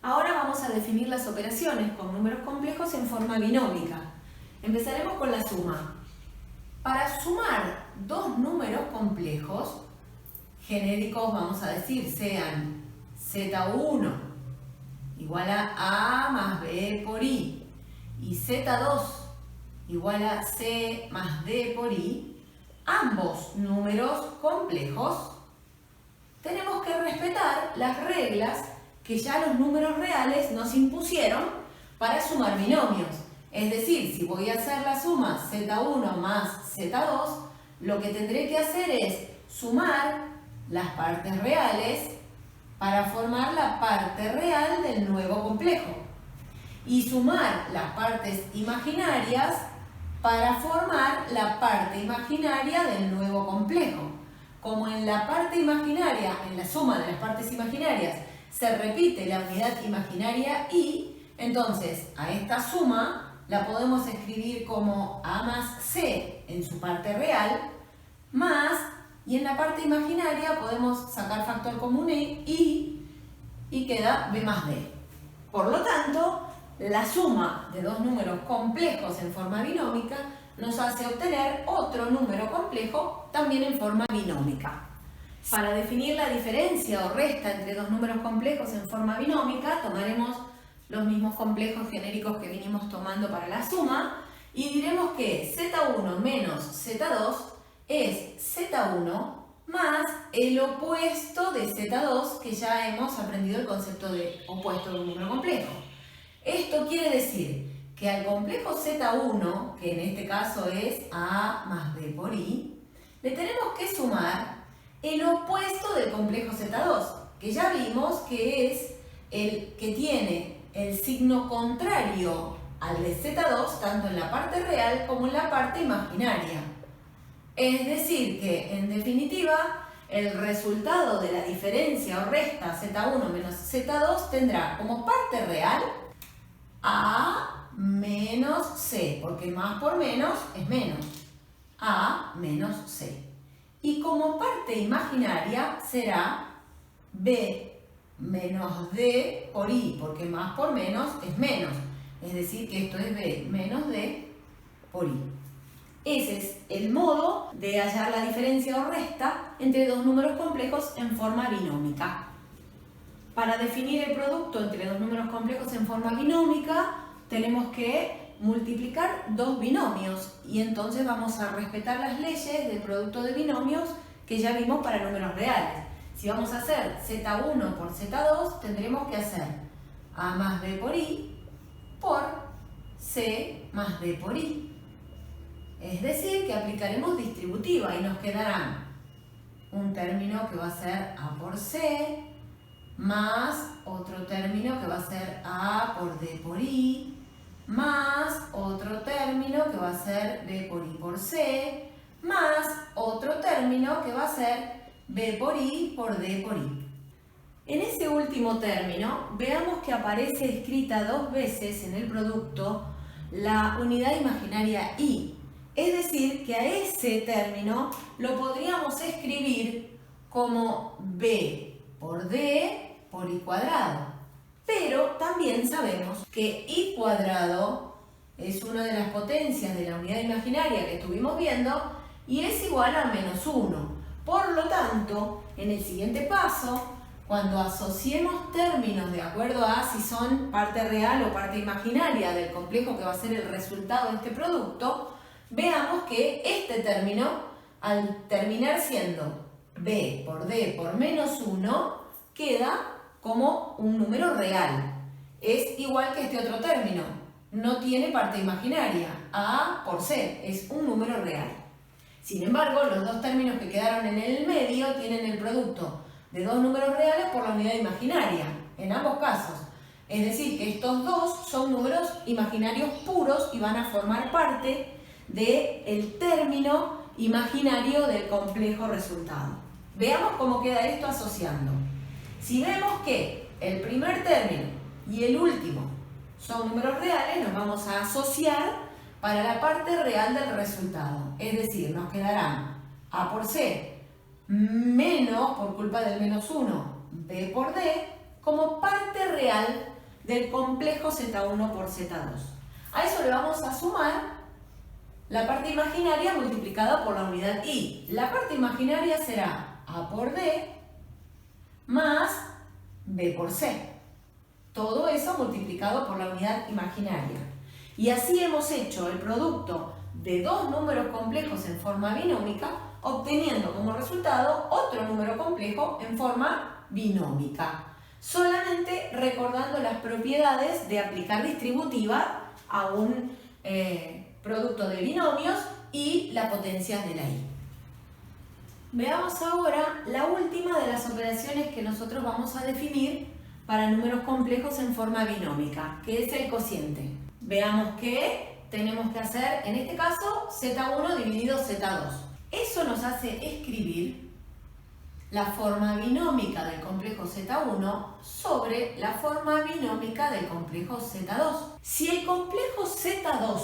Ahora vamos a definir las operaciones con números complejos en forma binómica. Empezaremos con la suma. Para sumar dos números complejos, genéricos vamos a decir, sean Z1 igual a más B por I y Z2 igual a C más D por I, ambos números complejos, tenemos que respetar las reglas que ya los números reales nos impusieron para sumar binomios. Es decir, si voy a hacer la suma Z1 más Z2, lo que tendré que hacer es sumar las partes reales para formar la parte real del nuevo complejo y sumar las partes imaginarias para formar la parte imaginaria del nuevo complejo. Como en la parte imaginaria, en la suma de las partes imaginarias, se repite la unidad imaginaria I, entonces a esta suma la podemos escribir como A más C en su parte real, más, y en la parte imaginaria podemos sacar factor común I y queda B más D. Por lo tanto, la suma de dos números complejos en forma binómica nos hace obtener otro número complejo también en forma binómica. Para definir la diferencia o resta entre dos números complejos en forma binómica, tomaremos los mismos complejos genéricos que vinimos tomando para la suma y diremos que Z1 menos Z2 es Z1 más el opuesto de Z2, que ya hemos aprendido el concepto de opuesto de un número complejo. Esto quiere decir que al complejo Z1, que en este caso es A más B por I, le tenemos que sumar el opuesto del complejo Z2, que ya vimos que es el que tiene el signo contrario al de Z2, tanto en la parte real como en la parte imaginaria. Es decir que, en definitiva, el resultado de la diferencia o resta Z1 menos Z2 tendrá como parte real A menos C, porque más por menos es menos. A menos C. Y como parte imaginaria será B menos D por I, porque más por menos es menos. Es decir, que esto es B menos D por I. Ese es el modo de hallar la diferencia o resta entre dos números complejos en forma binómica. Para definir el producto entre dos números complejos en forma binómica, tenemos que multiplicar dos binomios y entonces vamos a respetar las leyes del producto de binomios que ya vimos para números reales. Si vamos a hacer Z1 por Z2, tendremos que hacer A más B por I por C más D por I. Es decir, que aplicaremos distributiva y nos quedará un término que va a ser A por C más otro término que va a ser A por D por I más otro término que va a ser B por I por C más otro término que va a ser B por I por D por I. En ese último término, veamos que aparece escrita dos veces en el producto la unidad imaginaria I. Es decir, que a ese término lo podríamos escribir como B por D por I cuadrado. Pero también sabemos que I cuadrado es una de las potencias de la unidad imaginaria que estuvimos viendo y es igual a menos 1. Por lo tanto, en el siguiente paso, cuando asociemos términos de acuerdo a si son parte real o parte imaginaria del complejo que va a ser el resultado de este producto, veamos que este término, al terminar siendo B por D por menos 1, queda como un número real. Es igual que este otro término, no tiene parte imaginaria, A por C, es un número real. Sin embargo, los dos términos que quedaron en el medio tienen el producto de dos números reales por la unidad imaginaria, en ambos casos. Es decir, que estos dos son números imaginarios puros y van a formar parte del término imaginario del complejo resultado. Veamos cómo queda esto asociando. Si vemos que el primer término y el último son números reales, nos vamos a asociar para la parte real del resultado. Es decir, nos quedarán A por C menos, por culpa del menos 1, B por D, como parte real del complejo Z1 por Z2. A eso le vamos a sumar la parte imaginaria multiplicada por la unidad I. La parte imaginaria será A por B más B por C. Todo eso multiplicado por la unidad imaginaria. Y así hemos hecho el producto de dos números complejos en forma binómica, obteniendo como resultado otro número complejo en forma binómica. Solamente recordando las propiedades de aplicar distributiva a un producto de binomios y las potencias de la I. Veamos ahora la última de las operaciones que nosotros vamos a definir para números complejos en forma binómica, que es el cociente. Veamos que tenemos que hacer, en este caso, Z1 dividido Z2. Eso nos hace escribir la forma binómica del complejo Z1 sobre la forma binómica del complejo Z2. Si el complejo Z2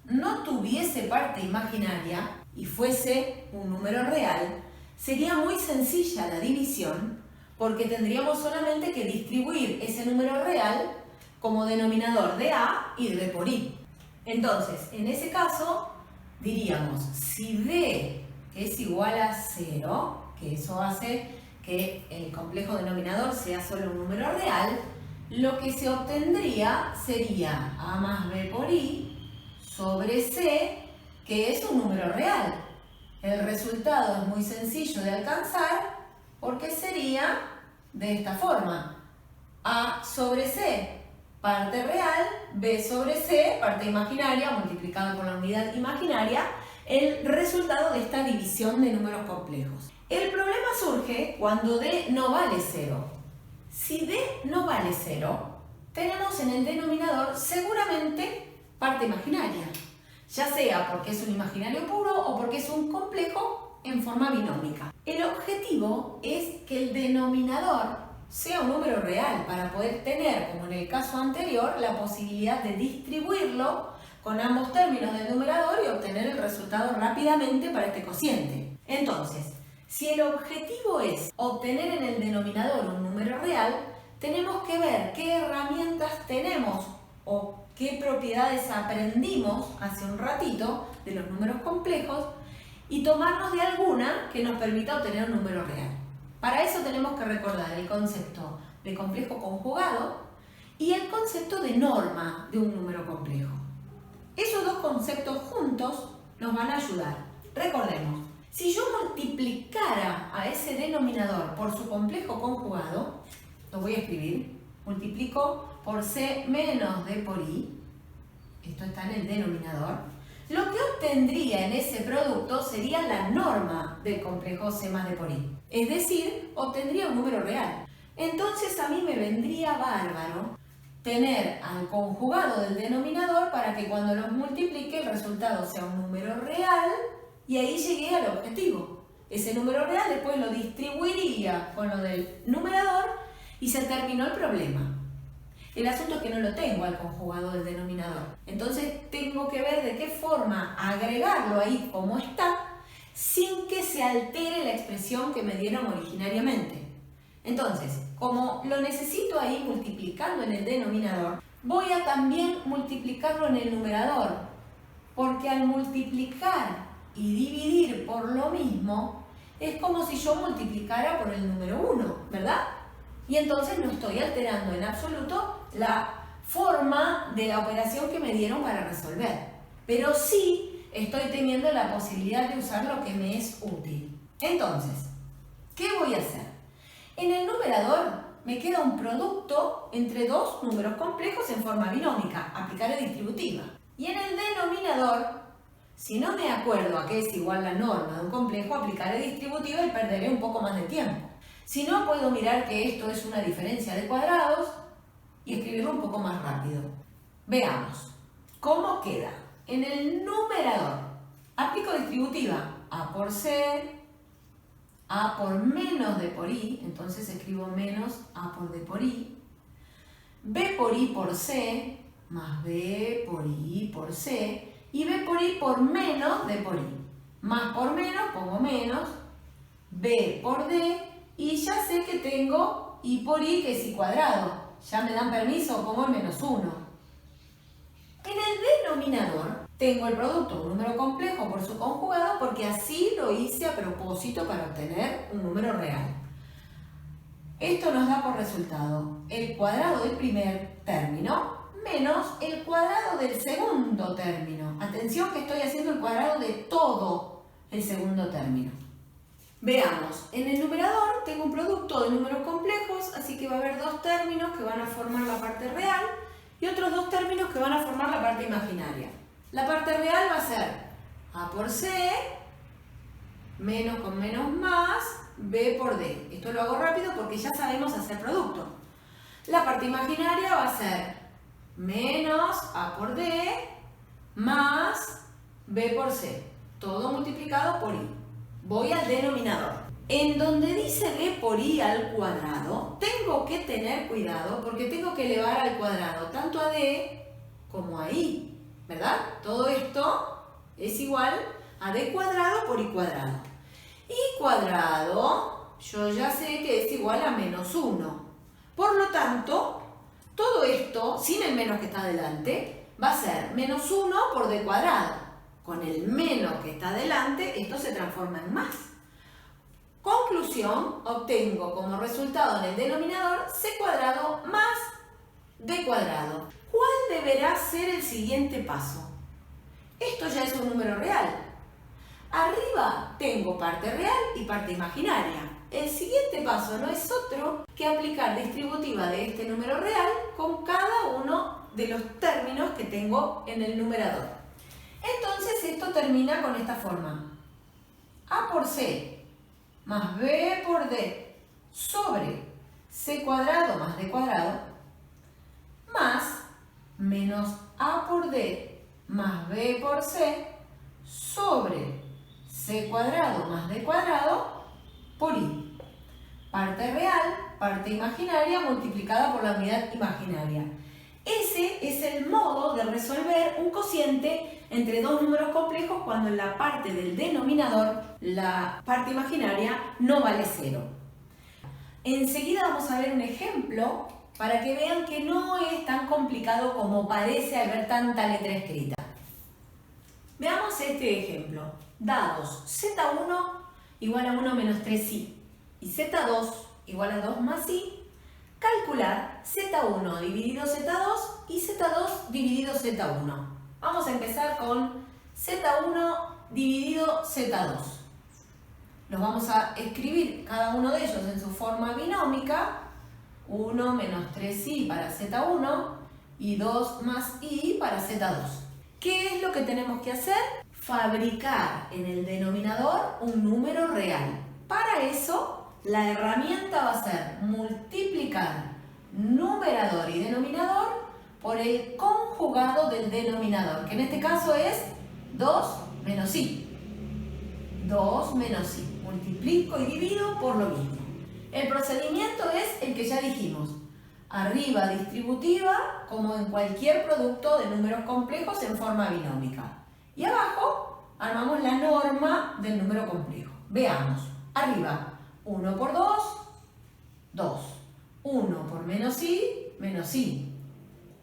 no tuviese parte imaginaria y fuese un número real, sería muy sencilla la división porque tendríamos solamente que distribuir ese número real como denominador de A y de B por I. Entonces, en ese caso, diríamos, si D es igual a 0, que eso hace que el complejo denominador sea solo un número real, lo que se obtendría sería A más B por I sobre C, que es un número real. El resultado es muy sencillo de alcanzar porque sería de esta forma. A sobre C, parte real, B sobre C, parte imaginaria, multiplicado por la unidad imaginaria, el resultado de esta división de números complejos. El problema surge cuando D no vale 0. Si D no vale 0, tenemos en el denominador seguramente parte imaginaria, ya sea porque es un imaginario puro o porque es un complejo en forma binómica. El objetivo es que el denominador sea un número real para poder tener, como en el caso anterior, la posibilidad de distribuirlo con ambos términos del numerador y obtener el resultado rápidamente para este cociente. Entonces, si el objetivo es obtener en el denominador un número real, tenemos que ver qué herramientas tenemos o qué propiedades aprendimos hace un ratito de los números complejos y tomarnos de alguna que nos permita obtener un número real. Para eso tenemos que recordar el concepto de complejo conjugado y el concepto de norma de un número complejo. Esos dos conceptos juntos nos van a ayudar. Recordemos, si yo multiplicara a ese denominador por su complejo conjugado, lo voy a escribir, multiplico por C menos D por I, esto está en el denominador, lo que obtendría en ese producto sería la norma del complejo C más D por I. Es decir, obtendría un número real. Entonces a mí me vendría bárbaro tener al conjugado del denominador para que cuando los multiplique el resultado sea un número real y ahí llegué al objetivo. Ese número real después lo distribuiría con lo del numerador y se terminó el problema. El asunto es que no lo tengo al conjugado del denominador. Entonces tengo que ver de qué forma agregarlo ahí como está sin que se altere la expresión que me dieron originariamente. Entonces, como lo necesito ahí multiplicando en el denominador, voy a también multiplicarlo en el numerador, porque al multiplicar y dividir por lo mismo, es como si yo multiplicara por el número 1, ¿verdad? Y entonces no estoy alterando en absoluto la forma de la operación que me dieron para resolver, pero sí estoy teniendo la posibilidad de usar lo que me es útil. Entonces, ¿qué voy a hacer? En el numerador me queda un producto entre dos números complejos en forma binómica, aplicaré distributiva. Y en el denominador, si no me acuerdo a qué es igual la norma de un complejo, aplicaré distributiva y perderé un poco más de tiempo. Si no, puedo mirar que esto es una diferencia de cuadrados y escribirlo un poco más rápido. Veamos cómo queda. En el numerador, aplico distributiva. A por C, A por menos D por I, entonces escribo menos A por D por I. B por I por C, más B por I por C. Y B por I por menos D por I. Más por menos, pongo menos. B por D. Y ya sé que tengo I por I, que es I cuadrado. ¿Ya me dan permiso? Pongo el menos 1. En el denominador tengo el producto, un número complejo por su conjugado, porque así lo hice a propósito para obtener un número real. Esto nos da por resultado el cuadrado del primer término menos el cuadrado del segundo término. Atención que estoy haciendo el cuadrado de todo el segundo término. Veamos, en el numerador tengo un producto de números complejos, así que va a haber dos términos que van a formar la parte real y otros dos términos que van a formar la parte imaginaria. La parte real va a ser A por C, menos con menos más, B por D. Esto lo hago rápido porque ya sabemos hacer producto. La parte imaginaria va a ser menos A por D más B por C. Todo multiplicado por I. Voy al denominador. En donde dice B por I al cuadrado, tengo que tener cuidado porque tengo que elevar al cuadrado tanto a D como a I, ¿verdad? Todo esto es igual a D cuadrado por I cuadrado. I cuadrado, yo ya sé que es igual a menos 1. Por lo tanto, todo esto, sin el menos que está delante, va a ser menos 1 por D cuadrado. Con el menos que está delante, esto se transforma en más. Conclusión, obtengo como resultado en el denominador C cuadrado más D cuadrado. ¿Cuál deberá ser el siguiente paso? Esto ya es un número real. Arriba tengo parte real y parte imaginaria. El siguiente paso no es otro que aplicar distributiva de este número real con cada uno de los términos que tengo en el numerador. Entonces esto termina con esta forma. A por C más B por D sobre C cuadrado más D cuadrado más menos A por D más B por C sobre C cuadrado más D cuadrado por I. Parte real, parte imaginaria multiplicada por la unidad imaginaria. Ese es el modo de resolver un cociente entre dos números complejos cuando en la parte del denominador, la parte imaginaria, no vale 0. Enseguida vamos a ver un ejemplo para que vean que no es tan complicado como parece al ver tanta letra escrita. Veamos este ejemplo. Dados Z1 igual a 1 menos 3i y Z2 igual a 2 más i, calcular Z1 dividido Z2 y Z2 dividido Z1. Vamos a empezar con Z1 dividido Z2. Los vamos a escribir cada uno de ellos en su forma binómica. 1 menos 3i para Z1 y 2 más i para Z2. ¿Qué es lo que tenemos que hacer? Fabricar en el denominador un número real. Para eso, la herramienta va a ser multiplicar numerador y denominador por el conjugado del denominador, que en este caso es 2 menos i. 2 menos i. Multiplico y divido por lo mismo. El procedimiento es el que ya dijimos. Arriba distributiva, como en cualquier producto de números complejos en forma binómica. Y abajo armamos la norma del número complejo. Veamos. Arriba, 1 por 2, 2. 1 por menos i, menos i.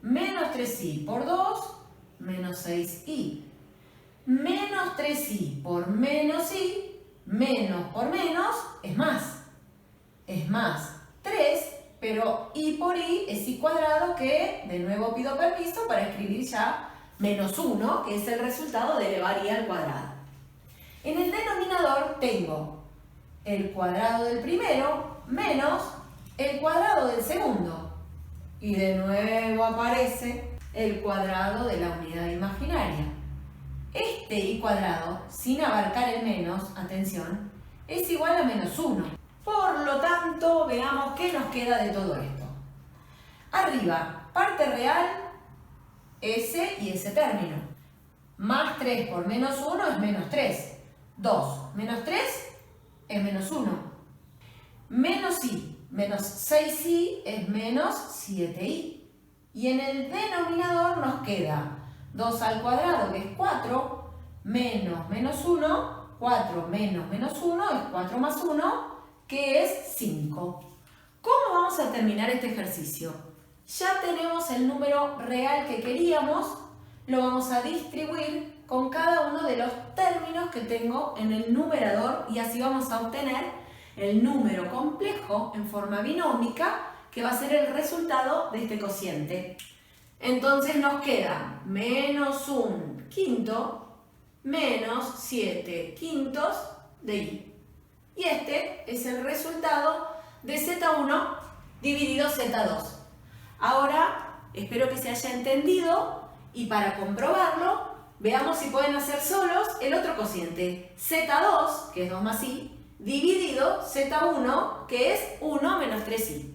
Menos 3i por 2, menos 6i. Menos 3i por menos i, menos por menos es más. Es más 3, pero i por i es i cuadrado, que de nuevo pido permiso para escribir ya menos 1, que es el resultado de elevar i al cuadrado. En el denominador tengo el cuadrado del primero menos el cuadrado del segundo. Y de nuevo aparece el cuadrado de la unidad imaginaria. Este i cuadrado, sin abarcar el menos, atención, es igual a menos 1. Por lo tanto, veamos qué nos queda de todo esto. Arriba, parte real, ese y ese término. Más 3 por menos 1 es menos 3. 2 menos 3 es menos 1. Menos i, menos 6i es menos 7i. Y en el denominador nos queda 2 al cuadrado, que es 4, menos menos 1, 4 menos menos 1 es 4 más 1, que es 5. ¿Cómo vamos a terminar este ejercicio? Ya tenemos el número real que queríamos, lo vamos a distribuir con cada uno de los términos que tengo en el numerador y así vamos a obtener el número complejo en forma binómica que va a ser el resultado de este cociente. Entonces nos queda menos 1/5 menos 7/5 de y. Y este es el resultado de Z1 dividido Z2. Ahora espero que se haya entendido y para comprobarlo veamos si pueden hacer solos el otro cociente. Z2, que es 2 más i, dividido Z1, que es 1 menos 3i.